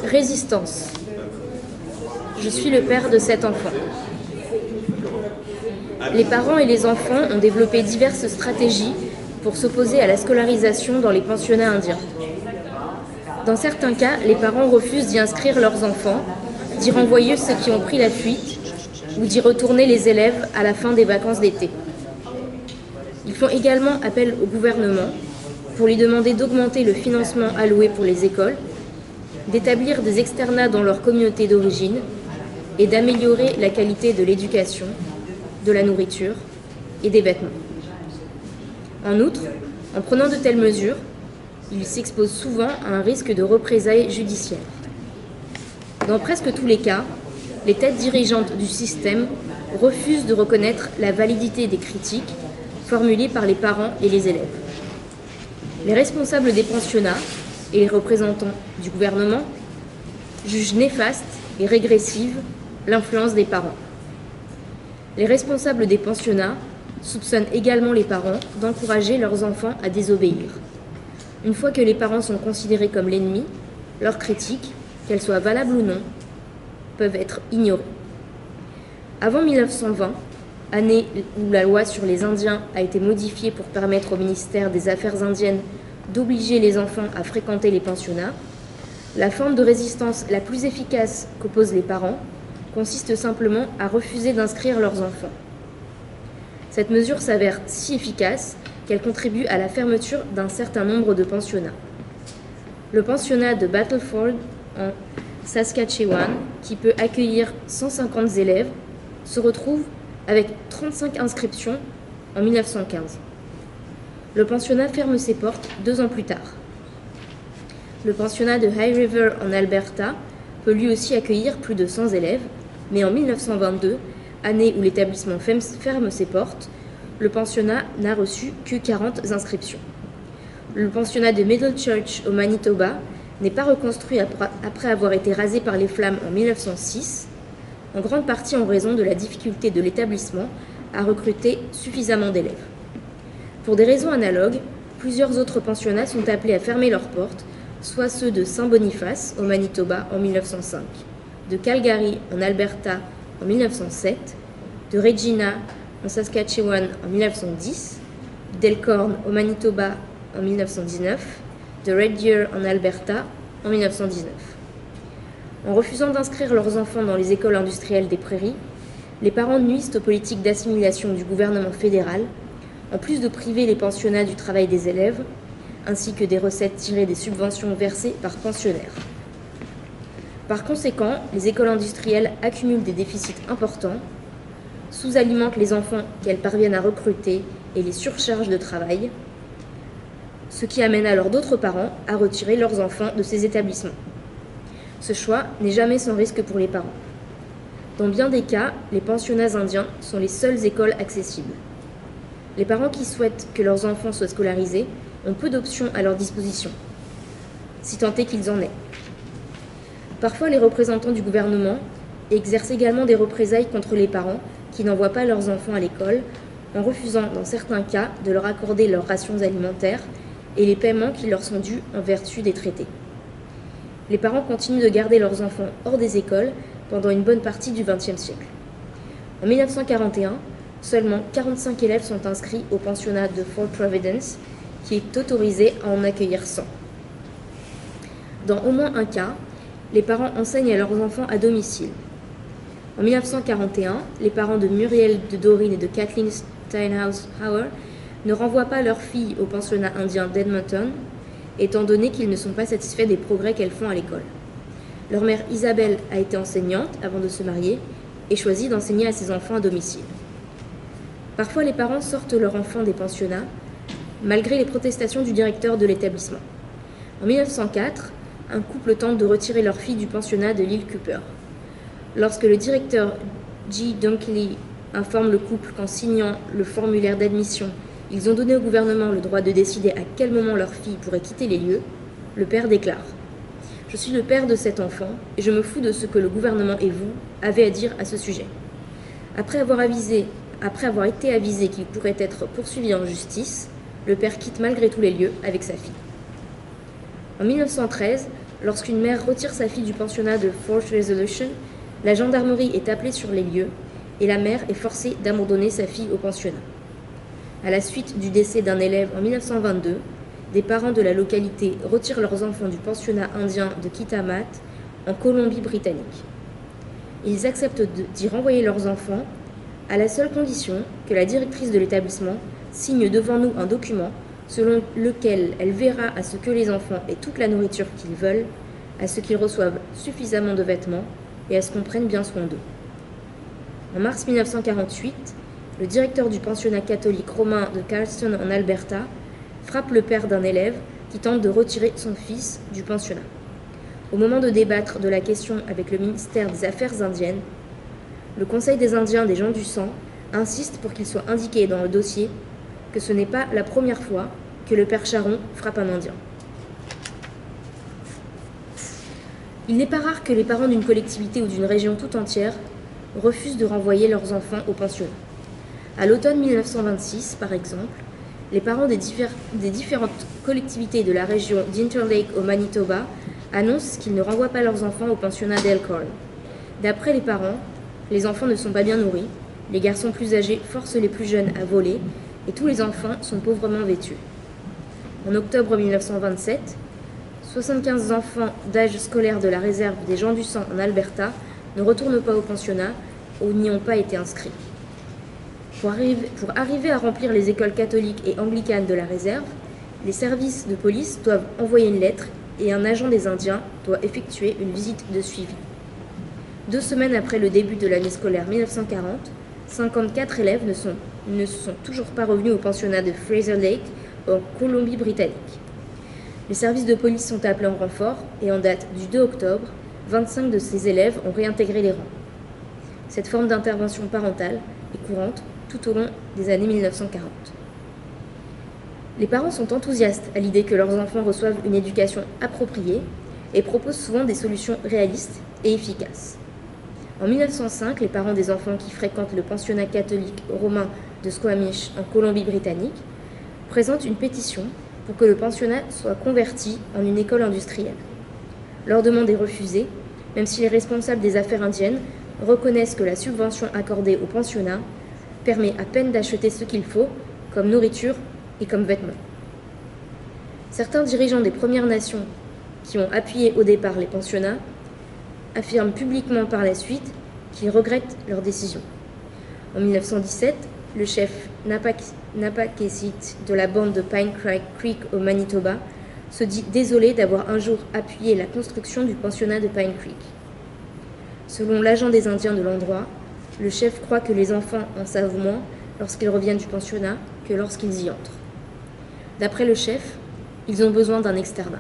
Résistance. Je suis le père de 7 enfants. Les parents et les enfants ont développé diverses stratégies pour s'opposer à la scolarisation dans les pensionnats indiens. Dans certains cas, les parents refusent d'y inscrire leurs enfants, d'y renvoyer ceux qui ont pris la fuite ou d'y retourner les élèves à la fin des vacances d'été. Ils font également appel au gouvernement pour lui demander d'augmenter le financement alloué pour les écoles, d'établir des externats dans leur communauté d'origine et d'améliorer la qualité de l'éducation, de la nourriture et des vêtements. En outre, en prenant de telles mesures, ils s'exposent souvent à un risque de représailles judiciaires. Dans presque tous les cas, les têtes dirigeantes du système refusent de reconnaître la validité des critiques formulées par les parents et les élèves. Les responsables des pensionnats et les représentants du gouvernement jugent néfaste et régressive l'influence des parents. Les responsables des pensionnats soupçonnent également les parents d'encourager leurs enfants à désobéir. Une fois que les parents sont considérés comme l'ennemi, leurs critiques, qu'elles soient valables ou non, peuvent être ignorées. Avant 1920, année où la loi sur les Indiens a été modifiée pour permettre au ministère des Affaires indiennes d'obliger les enfants à fréquenter les pensionnats, la forme de résistance la plus efficace qu'opposent les parents consiste simplement à refuser d'inscrire leurs enfants. Cette mesure s'avère si efficace qu'elle contribue à la fermeture d'un certain nombre de pensionnats. Le pensionnat de Battleford, en Saskatchewan, qui peut accueillir 150 élèves, se retrouve avec 35 inscriptions en 1915. Le pensionnat ferme ses portes 2 ans plus tard. Le pensionnat de High River en Alberta peut lui aussi accueillir plus de 100 élèves, mais en 1922, année où l'établissement ferme ses portes, le pensionnat n'a reçu que 40 inscriptions. Le pensionnat de Middle Church au Manitoba n'est pas reconstruit après avoir été rasé par les flammes en 1906, en grande partie en raison de la difficulté de l'établissement à recruter suffisamment d'élèves. Pour des raisons analogues, plusieurs autres pensionnats sont appelés à fermer leurs portes, soit ceux de Saint-Boniface au Manitoba en 1905, de Calgary en Alberta en 1907, de Regina en Saskatchewan en 1910, d'Elkhorn au Manitoba en 1919, de Red Deer en Alberta en 1919. En refusant d'inscrire leurs enfants dans les écoles industrielles des prairies, les parents nuisent aux politiques d'assimilation du gouvernement fédéral, en plus de priver les pensionnats du travail des élèves, ainsi que des recettes tirées des subventions versées par pensionnaires. Par conséquent, les écoles industrielles accumulent des déficits importants, sous-alimentent les enfants qu'elles parviennent à recruter et les surchargent de travail, ce qui amène alors d'autres parents à retirer leurs enfants de ces établissements. Ce choix n'est jamais sans risque pour les parents. Dans bien des cas, les pensionnats indiens sont les seules écoles accessibles. Les parents qui souhaitent que leurs enfants soient scolarisés ont peu d'options à leur disposition, si tant est qu'ils en aient. Parfois, les représentants du gouvernement exercent également des représailles contre les parents qui n'envoient pas leurs enfants à l'école, en refusant dans certains cas de leur accorder leurs rations alimentaires et les paiements qui leur sont dus en vertu des traités. Les parents continuent de garder leurs enfants hors des écoles pendant une bonne partie du XXe siècle. En 1941, seulement 45 élèves sont inscrits au pensionnat de Fort Providence, qui est autorisé à en accueillir 100. Dans au moins un cas, les parents enseignent à leurs enfants à domicile. En 1941, les parents de Muriel de Doreen et de Kathleen Steinhaus-Hauer ne renvoient pas leurs filles au pensionnat indien d'Edmonton, étant donné qu'ils ne sont pas satisfaits des progrès qu'elles font à l'école. Leur mère Isabelle a été enseignante avant de se marier et choisit d'enseigner à ses enfants à domicile. Parfois, les parents sortent leurs enfants des pensionnats, malgré les protestations du directeur de l'établissement. En 1904, un couple tente de retirer leur fille du pensionnat de l'île Cooper. Lorsque le directeur G. Dunkley informe le couple qu'en signant le formulaire d'admission, ils ont donné au gouvernement le droit de décider à quel moment leur fille pourrait quitter les lieux, le père déclare « Je suis le père de cet enfant et je me fous de ce que le gouvernement et vous avez à dire à ce sujet. » Après avoir été avisé qu'il pourrait être poursuivi en justice, le père quitte malgré tout les lieux avec sa fille. En 1913, lorsqu'une mère retire sa fille du pensionnat de Fort Resolution, la gendarmerie est appelée sur les lieux et la mère est forcée d'abandonner sa fille au pensionnat. À la suite du décès d'un élève en 1922, des parents de la localité retirent leurs enfants du pensionnat indien de Kitamat en Colombie-Britannique. Ils acceptent d'y renvoyer leurs enfants à la seule condition que la directrice de l'établissement signe devant nous un document selon lequel elle verra à ce que les enfants aient toute la nourriture qu'ils veulent, à ce qu'ils reçoivent suffisamment de vêtements et à ce qu'on prenne bien soin d'eux. En mars 1948, le directeur du pensionnat catholique romain de Carlston en Alberta frappe le père d'un élève qui tente de retirer son fils du pensionnat. Au moment de débattre de la question avec le ministère des Affaires indiennes, le Conseil des Indiens des gens du sang insiste pour qu'il soit indiqué dans le dossier que ce n'est pas la première fois que le père Charon frappe un Indien. Il n'est pas rare que les parents d'une collectivité ou d'une région tout entière refusent de renvoyer leurs enfants au pensionnat. À l'automne 1926, par exemple, les parents des différentes collectivités de la région d'Interlake au Manitoba annoncent qu'ils ne renvoient pas leurs enfants au pensionnat d'Elkhorn. D'après les parents, les enfants ne sont pas bien nourris, les garçons plus âgés forcent les plus jeunes à voler et tous les enfants sont pauvrement vêtus. En octobre 1927, 75 enfants d'âge scolaire de la réserve des gens du sang en Alberta ne retournent pas au pensionnat ou n'y ont pas été inscrits. Pour arriver à remplir les écoles catholiques et anglicanes de la réserve, les services de police doivent envoyer une lettre et un agent des Indiens doit effectuer une visite de suivi. 2 semaines après le début de l'année scolaire 1940, 54 élèves ne sont toujours pas revenus au pensionnat de Fraser Lake en Colombie-Britannique. Les services de police sont appelés en renfort et en date du 2 octobre, 25 de ces élèves ont réintégré les rangs. Cette forme d'intervention parentale est courante tout au long des années 1940. Les parents sont enthousiastes à l'idée que leurs enfants reçoivent une éducation appropriée et proposent souvent des solutions réalistes et efficaces. En 1905, les parents des enfants qui fréquentent le pensionnat catholique romain de Squamish en Colombie-Britannique présentent une pétition pour que le pensionnat soit converti en une école industrielle. Leur demande est refusée, même si les responsables des affaires indiennes reconnaissent que la subvention accordée au pensionnat permet à peine d'acheter ce qu'il faut, comme nourriture et comme vêtements. Certains dirigeants des Premières Nations qui ont appuyé au départ les pensionnats affirment publiquement par la suite qu'ils regrettent leur décision. En 1917, le chef Napakessit de la bande de Pine Creek au Manitoba se dit désolé d'avoir un jour appuyé la construction du pensionnat de Pine Creek. Selon l'agent des Indiens de l'endroit, le chef croit que les enfants en savent moins lorsqu'ils reviennent du pensionnat que lorsqu'ils y entrent. D'après le chef, ils ont besoin d'un externat.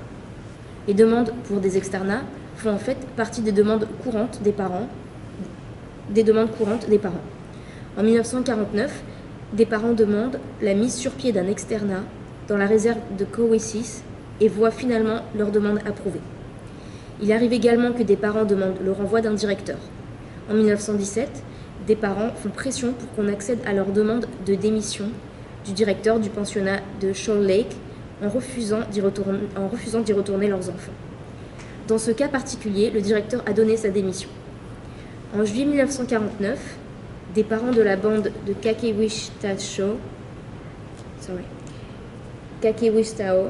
Les demandes pour des externats font en fait partie des demandes courantes des parents. En 1949, des parents demandent la mise sur pied d'un externat dans la réserve de Cowessis et voient finalement leur demande approuvée. Il arrive également que des parents demandent le renvoi d'un directeur. En 1917, des parents font pression pour qu'on accède à leur demande de démission du directeur du pensionnat de Shoal Lake en refusant d'y retourner leurs enfants. Dans ce cas particulier, le directeur a donné sa démission. En juillet 1949, des parents de la bande de Kakewistao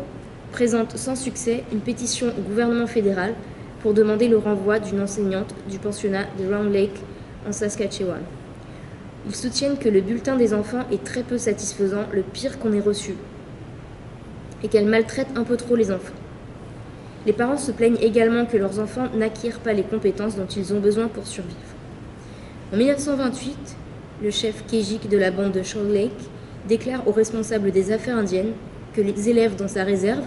présentent sans succès une pétition au gouvernement fédéral pour demander le renvoi d'une enseignante du pensionnat de Round Lake en Saskatchewan. Ils soutiennent que le bulletin des enfants est très peu satisfaisant, le pire qu'on ait reçu, et qu'elle maltraite un peu trop les enfants. Les parents se plaignent également que leurs enfants n'acquièrent pas les compétences dont ils ont besoin pour survivre. En 1928, le chef Kejik de la bande de Shoal Lake déclare aux responsables des affaires indiennes que les élèves dans sa réserve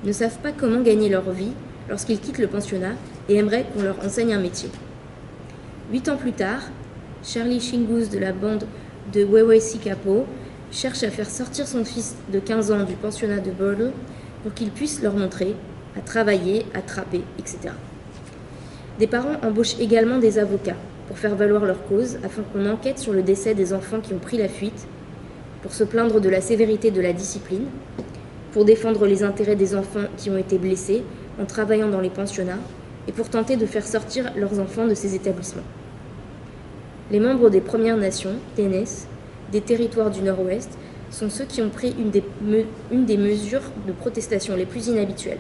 ne savent pas comment gagner leur vie lorsqu'ils quittent le pensionnat et aimeraient qu'on leur enseigne un métier. 8 ans plus tard, Charlie Shingus de la bande de Wewesikapo cherche à faire sortir son fils de 15 ans du pensionnat de Birdle pour qu'il puisse leur montrer à travailler, à trapper, etc. Des parents embauchent également des avocats pour faire valoir leur cause afin qu'on enquête sur le décès des enfants qui ont pris la fuite, pour se plaindre de la sévérité de la discipline pour défendre les intérêts des enfants qui ont été blessés en travaillant dans les pensionnats et pour tenter de faire sortir leurs enfants de ces établissements. Les membres des Premières Nations, TNS, des territoires du Nord-Ouest, sont ceux qui ont pris une des mesures de protestation les plus inhabituelles.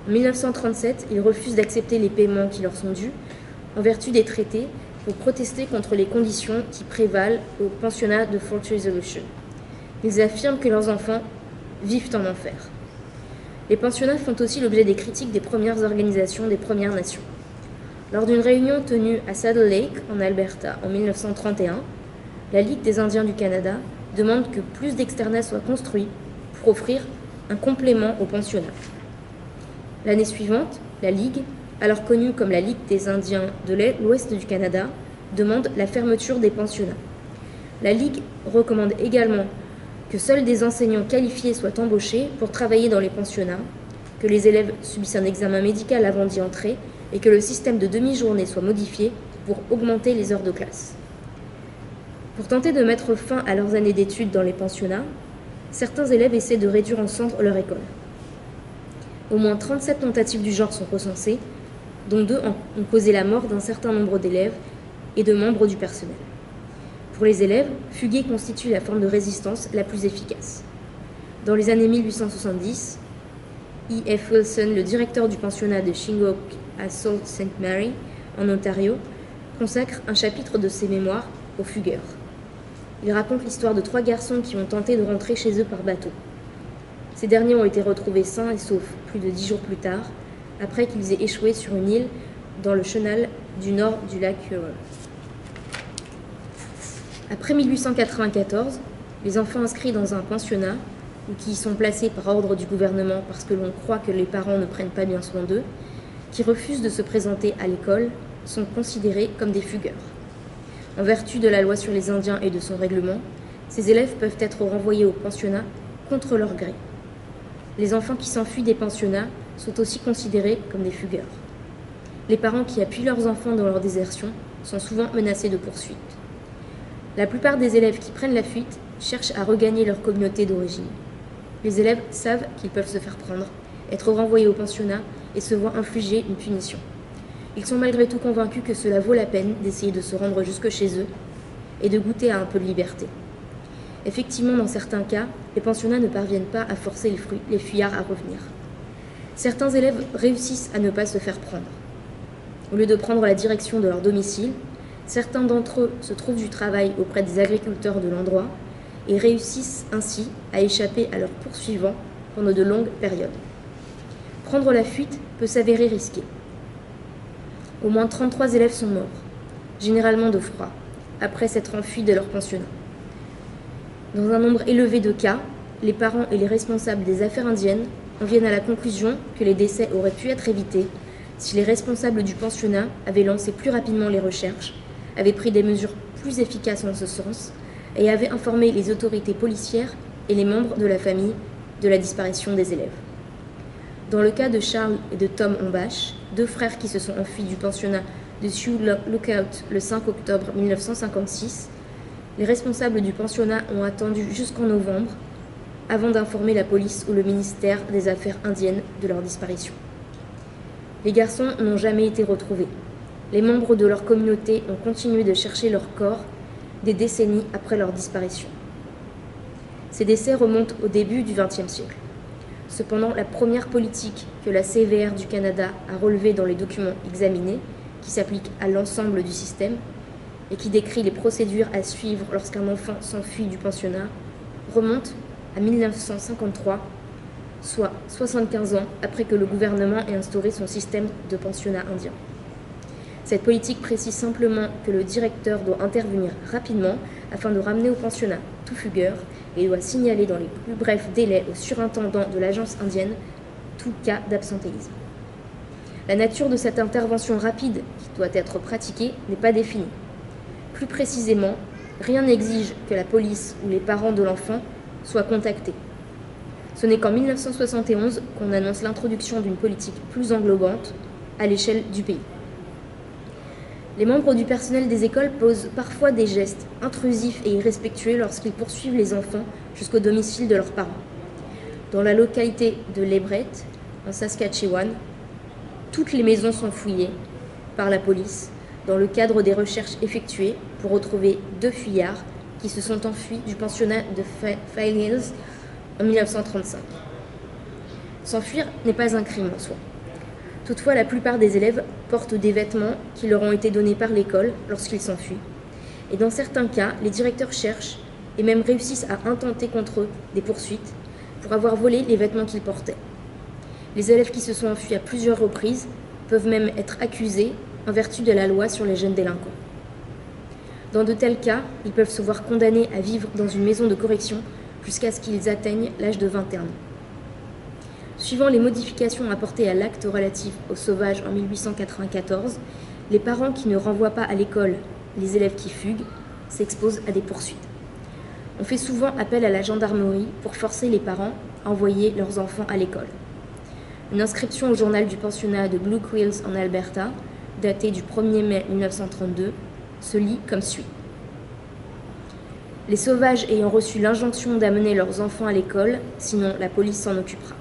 En 1937, ils refusent d'accepter les paiements qui leur sont dus en vertu des traités pour protester contre les conditions qui prévalent au pensionnat de Fort Resolution. Ils affirment que leurs enfants vivent en enfer. Les pensionnats font aussi l'objet des critiques des premières organisations des Premières Nations. Lors d'une réunion tenue à Saddle Lake, en Alberta, en 1931, la Ligue des Indiens du Canada demande que plus d'externats soient construits pour offrir un complément aux pensionnats. L'année suivante, la Ligue, alors connue comme la Ligue des Indiens de l'Ouest du Canada, demande la fermeture des pensionnats. La Ligue recommande également que seuls des enseignants qualifiés soient embauchés pour travailler dans les pensionnats, que les élèves subissent un examen médical avant d'y entrer et que le système de demi-journée soit modifié pour augmenter les heures de classe. Pour tenter de mettre fin à leurs années d'études dans les pensionnats, certains élèves essaient de réduire en cendres leur école. Au moins 37 tentatives du genre sont recensées, dont 2 ont causé la mort d'un certain nombre d'élèves et de membres du personnel. Pour les élèves, fuguer constitue la forme de résistance la plus efficace. Dans les années 1870, E.F. Wilson, le directeur du pensionnat de Shingo à Sault Ste. Marie, en Ontario, consacre un chapitre de ses mémoires aux fugueurs. Il raconte l'histoire de 3 garçons qui ont tenté de rentrer chez eux par bateau. Ces derniers ont été retrouvés sains et saufs plus de 10 jours plus tard, après qu'ils aient échoué sur une île dans le chenal du nord du lac Huron. Après 1894, les enfants inscrits dans un pensionnat ou qui y sont placés par ordre du gouvernement parce que l'on croit que les parents ne prennent pas bien soin d'eux, qui refusent de se présenter à l'école, sont considérés comme des fugueurs. En vertu de la loi sur les Indiens et de son règlement, ces élèves peuvent être renvoyés au pensionnat contre leur gré. Les enfants qui s'enfuient des pensionnats sont aussi considérés comme des fugueurs. Les parents qui appuient leurs enfants dans leur désertion sont souvent menacés de poursuites. La plupart des élèves qui prennent la fuite cherchent à regagner leur communauté d'origine. Les élèves savent qu'ils peuvent se faire prendre, être renvoyés au pensionnat et se voient infliger une punition. Ils sont malgré tout convaincus que cela vaut la peine d'essayer de se rendre jusque chez eux et de goûter à un peu de liberté. Effectivement, dans certains cas, les pensionnats ne parviennent pas à forcer les fuyards à revenir. Certains élèves réussissent à ne pas se faire prendre. Au lieu de prendre la direction de leur domicile, certains d'entre eux se trouvent du travail auprès des agriculteurs de l'endroit et réussissent ainsi à échapper à leurs poursuivants pendant de longues périodes. Prendre la fuite peut s'avérer risqué. Au moins 33 élèves sont morts, généralement de froid, après s'être enfuis de leur pensionnat. Dans un nombre élevé de cas, les parents et les responsables des affaires indiennes en viennent à la conclusion que les décès auraient pu être évités si les responsables du pensionnat avaient lancé plus rapidement les recherches, avaient pris des mesures plus efficaces en ce sens et avaient informé les autorités policières et les membres de la famille de la disparition des élèves. Dans le cas de Charles et de Tom Ombach, 2 frères qui se sont enfuis du pensionnat de Sioux Lookout le 5 octobre 1956, les responsables du pensionnat ont attendu jusqu'en novembre avant d'informer la police ou le ministère des Affaires indiennes de leur disparition. Les garçons n'ont jamais été retrouvés. Les membres de leur communauté ont continué de chercher leur corps des décennies après leur disparition. Ces décès remontent au début du XXe siècle. Cependant, la première politique que la CVR du Canada a relevée dans les documents examinés, qui s'applique à l'ensemble du système et qui décrit les procédures à suivre lorsqu'un enfant s'enfuit du pensionnat, remonte à 1953, soit 75 ans après que le gouvernement ait instauré son système de pensionnat indien. Cette politique précise simplement que le directeur doit intervenir rapidement afin de ramener au pensionnat tout fugueur et doit signaler dans les plus brefs délais au surintendant de l'agence indienne tout cas d'absentéisme. La nature de cette intervention rapide qui doit être pratiquée n'est pas définie. Plus précisément, rien n'exige que la police ou les parents de l'enfant soient contactés. Ce n'est qu'en 1971 qu'on annonce l'introduction d'une politique plus englobante à l'échelle du pays. Les membres du personnel des écoles posent parfois des gestes intrusifs et irrespectueux lorsqu'ils poursuivent les enfants jusqu'au domicile de leurs parents. Dans la localité de Lebret, en Saskatchewan, toutes les maisons sont fouillées par la police dans le cadre des recherches effectuées pour retrouver 2 fuyards qui se sont enfuis du pensionnat de File Hills en 1935. S'enfuir n'est pas un crime en soi. Toutefois, la plupart des élèves portent des vêtements qui leur ont été donnés par l'école lorsqu'ils s'enfuient. Et dans certains cas, les directeurs cherchent et même réussissent à intenter contre eux des poursuites pour avoir volé les vêtements qu'ils portaient. Les élèves qui se sont enfuis à plusieurs reprises peuvent même être accusés en vertu de la loi sur les jeunes délinquants. Dans de tels cas, ils peuvent se voir condamnés à vivre dans une maison de correction jusqu'à ce qu'ils atteignent l'âge de 21 ans. Suivant les modifications apportées à l'acte relatif aux sauvages en 1894, les parents qui ne renvoient pas à l'école les élèves qui fuguent s'exposent à des poursuites. On fait souvent appel à la gendarmerie pour forcer les parents à envoyer leurs enfants à l'école. Une inscription au journal du pensionnat de Blue Quills en Alberta, datée du 1er mai 1932, se lit comme suit. Les sauvages ayant reçu l'injonction d'amener leurs enfants à l'école, sinon la police s'en occupera.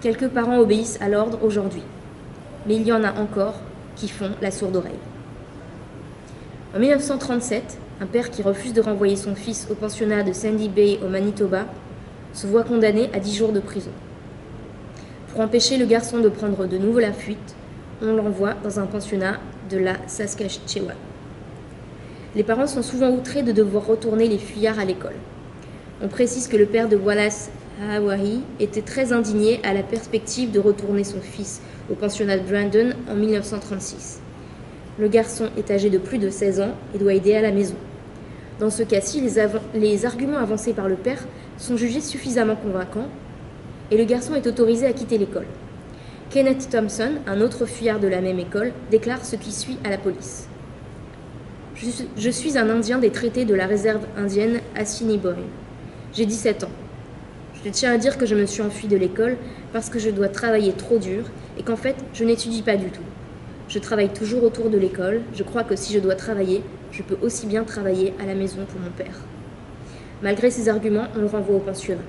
Quelques parents obéissent à l'ordre aujourd'hui, mais il y en a encore qui font la sourde oreille. En 1937, un père qui refuse de renvoyer son fils au pensionnat de Sandy Bay au Manitoba se voit condamné à 10 jours de prison. Pour empêcher le garçon de prendre de nouveau la fuite, on l'envoie dans un pensionnat de la Saskatchewan. Les parents sont souvent outrés de devoir retourner les fuyards à l'école. On précise que le père de Wallace Hawaii était très indigné à la perspective de retourner son fils au pensionnat de Brandon en 1936. Le garçon est âgé de plus de 16 ans et doit aider à la maison. Dans ce cas-ci, les arguments avancés par le père sont jugés suffisamment convaincants et le garçon est autorisé à quitter l'école. Kenneth Thompson, un autre fuyard de la même école, déclare ce qui suit à la police. Je suis un Indien des traités de la réserve indienne Assiniboine. J'ai 17 ans. Je tiens à dire que je me suis enfui de l'école parce que je dois travailler trop dur et qu'en fait, je n'étudie pas du tout. Je travaille toujours autour de l'école. Je crois que si je dois travailler, je peux aussi bien travailler à la maison pour mon père. Malgré ces arguments, on le renvoie au pensionnat.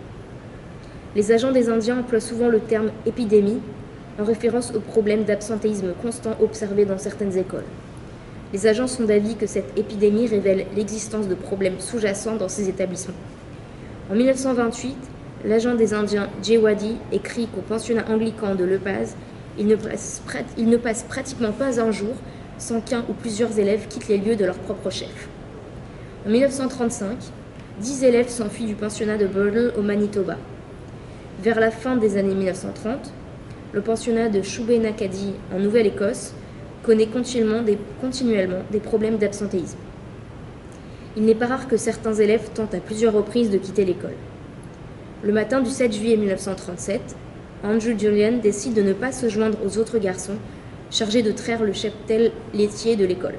Les agents des Indiens emploient souvent le terme « épidémie » en référence au problème d'absentéisme constant observé dans certaines écoles. Les agents sont d'avis que cette épidémie révèle l'existence de problèmes sous-jacents dans ces établissements. En 1928, l'agent des Indiens Jay Waddy écrit qu'au pensionnat anglican de Le Paz, il ne passe pratiquement pas un jour sans qu'un ou plusieurs élèves quittent les lieux de leur propre chef. En 1935, 10 élèves s'enfuient du pensionnat de Birdle au Manitoba. Vers la fin des années 1930, le pensionnat de Shubenacadie en Nouvelle-Écosse connaît continuellement des problèmes d'absentéisme. Il n'est pas rare que certains élèves tentent à plusieurs reprises de quitter l'école. Le matin du 7 juillet 1937, Andrew Julian décide de ne pas se joindre aux autres garçons chargés de traire le cheptel laitier de l'école.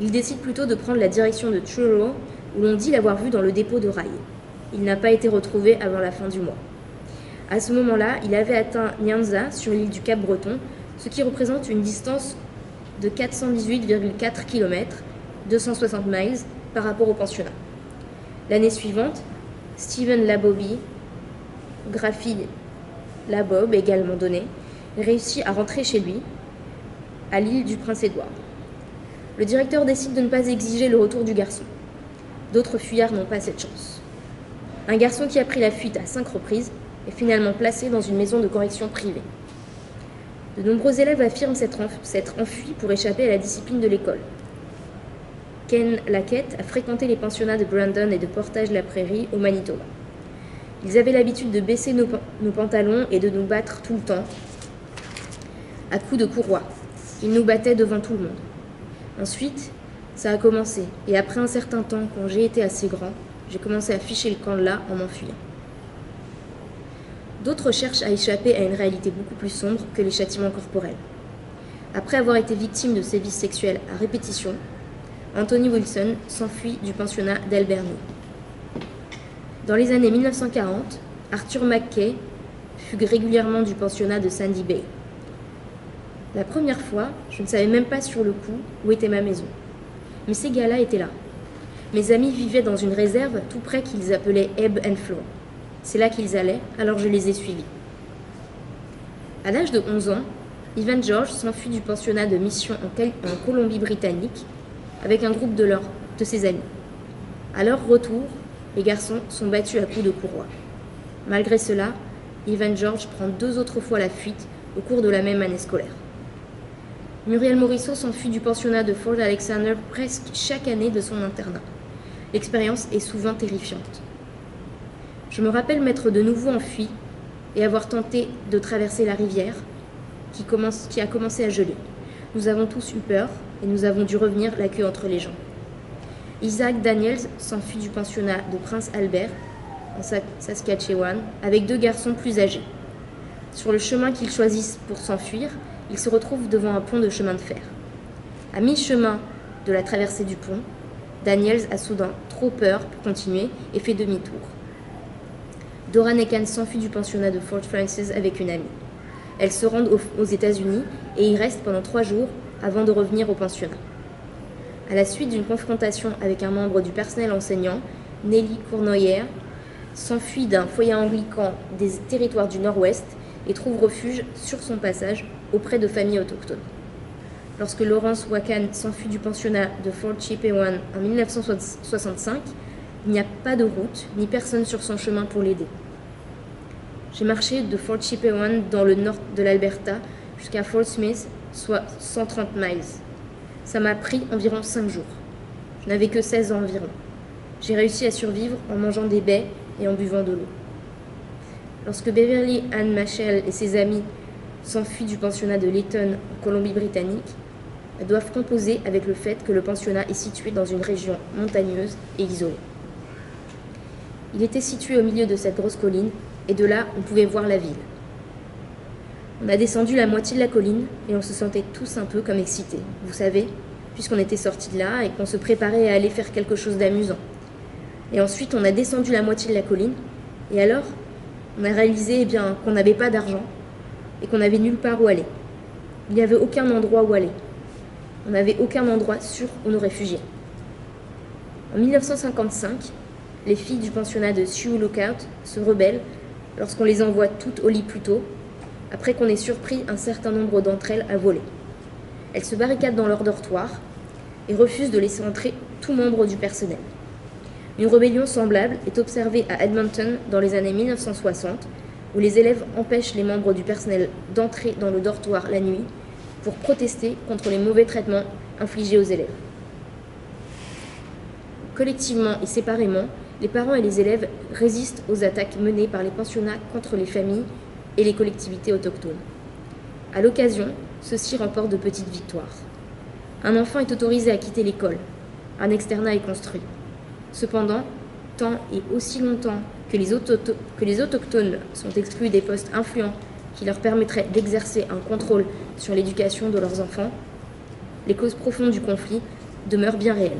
Il décide plutôt de prendre la direction de Truro, où l'on dit l'avoir vu dans le dépôt de rails. Il n'a pas été retrouvé avant la fin du mois. À ce moment-là, il avait atteint Nyanza, sur l'île du Cap-Breton, ce qui représente une distance de 418,4 km, 260 miles, par rapport au pensionnat. L'année suivante, Stephen Labobie, graphie Labob également donné, réussit à rentrer chez lui, à l'île du Prince-Édouard. Le directeur décide de ne pas exiger le retour du garçon. D'autres fuyards n'ont pas cette chance. Un garçon qui a pris la fuite à 5 reprises est finalement placé dans une maison de correction privée. De nombreux élèves affirment s'être enfuis pour échapper à la discipline de l'école. Ken Laquette a fréquenté les pensionnats de Brandon et de Portage-la-Prairie au Manitoba. Ils avaient l'habitude de baisser nos pantalons et de nous battre tout le temps, à coups de courroie. Ils nous battaient devant tout le monde. Ensuite, ça a commencé, et après un certain temps, quand j'ai été assez grand, j'ai commencé à ficher le camp de là en m'enfuyant. D'autres cherchent à échapper à une réalité beaucoup plus sombre que les châtiments corporels. Après avoir été victime de sévices sexuels à répétition, Anthony Wilson s'enfuit du pensionnat d'Alberni. Dans les années 1940, Arthur McKay fugue régulièrement du pensionnat de Sandy Bay. La première fois, je ne savais même pas sur le coup où était ma maison. Mais ces gars-là étaient là. Mes amis vivaient dans une réserve tout près qu'ils appelaient Ebb and Flow. C'est là qu'ils allaient, alors je les ai suivis. À l'âge de 11 ans, Ivan George s'enfuit du pensionnat de mission en Colombie-Britannique avec un groupe de ses amis. À leur retour, les garçons sont battus à coups de courroie. Malgré cela, Ivan George prend 2 autres fois la fuite au cours de la même année scolaire. Muriel Morisseau s'enfuit du pensionnat de Fort Alexander presque chaque année de son internat. L'expérience est souvent terrifiante. Je me rappelle m'être de nouveau enfuie et avoir tenté de traverser la rivière qui a commencé à geler. Nous avons tous eu peur et nous avons dû revenir la queue entre les jambes. Isaac Daniels s'enfuit du pensionnat de Prince Albert en Saskatchewan avec 2 garçons plus âgés. Sur le chemin qu'ils choisissent pour s'enfuir, ils se retrouvent devant un pont de chemin de fer. À mi-chemin de la traversée du pont, Daniels a soudain trop peur pour continuer et fait demi-tour. Dora Nekan s'enfuit du pensionnat de Fort Frances avec une amie. Elles se rendent aux États-Unis et y restent pendant 3 jours avant de revenir au pensionnat. À la suite d'une confrontation avec un membre du personnel enseignant, Nelly Cournoyer s'enfuit d'un foyer anglican des territoires du Nord-Ouest et trouve refuge sur son passage auprès de familles autochtones. Lorsque Lawrence Wakan s'enfuit du pensionnat de Fort Chipewyan en 1965, il n'y a pas de route ni personne sur son chemin pour l'aider. J'ai marché de Fort Chipewyan dans le nord de l'Alberta jusqu'à Fort Smith, soit 130 miles. Ça m'a pris environ 5 jours. Je n'avais que 16 ans environ. J'ai réussi à survivre en mangeant des baies et en buvant de l'eau. Lorsque Beverly Ann Machel et ses amis s'enfuient du pensionnat de Layton en Colombie-Britannique, elles doivent composer avec le fait que le pensionnat est situé dans une région montagneuse et isolée. Il était situé au milieu de cette grosse colline et de là, on pouvait voir la ville. On a descendu la moitié de la colline et on se sentait tous un peu comme excités, vous savez, puisqu'on était sortis de là et qu'on se préparait à aller faire quelque chose d'amusant. Et ensuite, on a descendu la moitié de la colline et alors, on a réalisé qu'on n'avait pas d'argent et qu'on n'avait nulle part où aller. Il n'y avait aucun endroit où aller. On n'avait aucun endroit sûr où nous réfugier. En 1955, les filles du pensionnat de Sioux Lookout se rebellent lorsqu'on les envoie toutes au lit plus tôt, après qu'on ait surpris un certain nombre d'entre elles à voler. Elles se barricadent dans leur dortoir et refusent de laisser entrer tout membre du personnel. Une rébellion semblable est observée à Edmonton dans les années 1960, où les élèves empêchent les membres du personnel d'entrer dans le dortoir la nuit pour protester contre les mauvais traitements infligés aux élèves. Collectivement et séparément, les parents et les élèves résistent aux attaques menées par les pensionnats contre les familles et les collectivités autochtones. À l'occasion, ceux-ci remportent de petites victoires. Un enfant est autorisé à quitter l'école. Un externat est construit. Cependant, tant et aussi longtemps que les autochtones sont exclus des postes influents qui leur permettraient d'exercer un contrôle sur l'éducation de leurs enfants, les causes profondes du conflit demeurent bien réelles.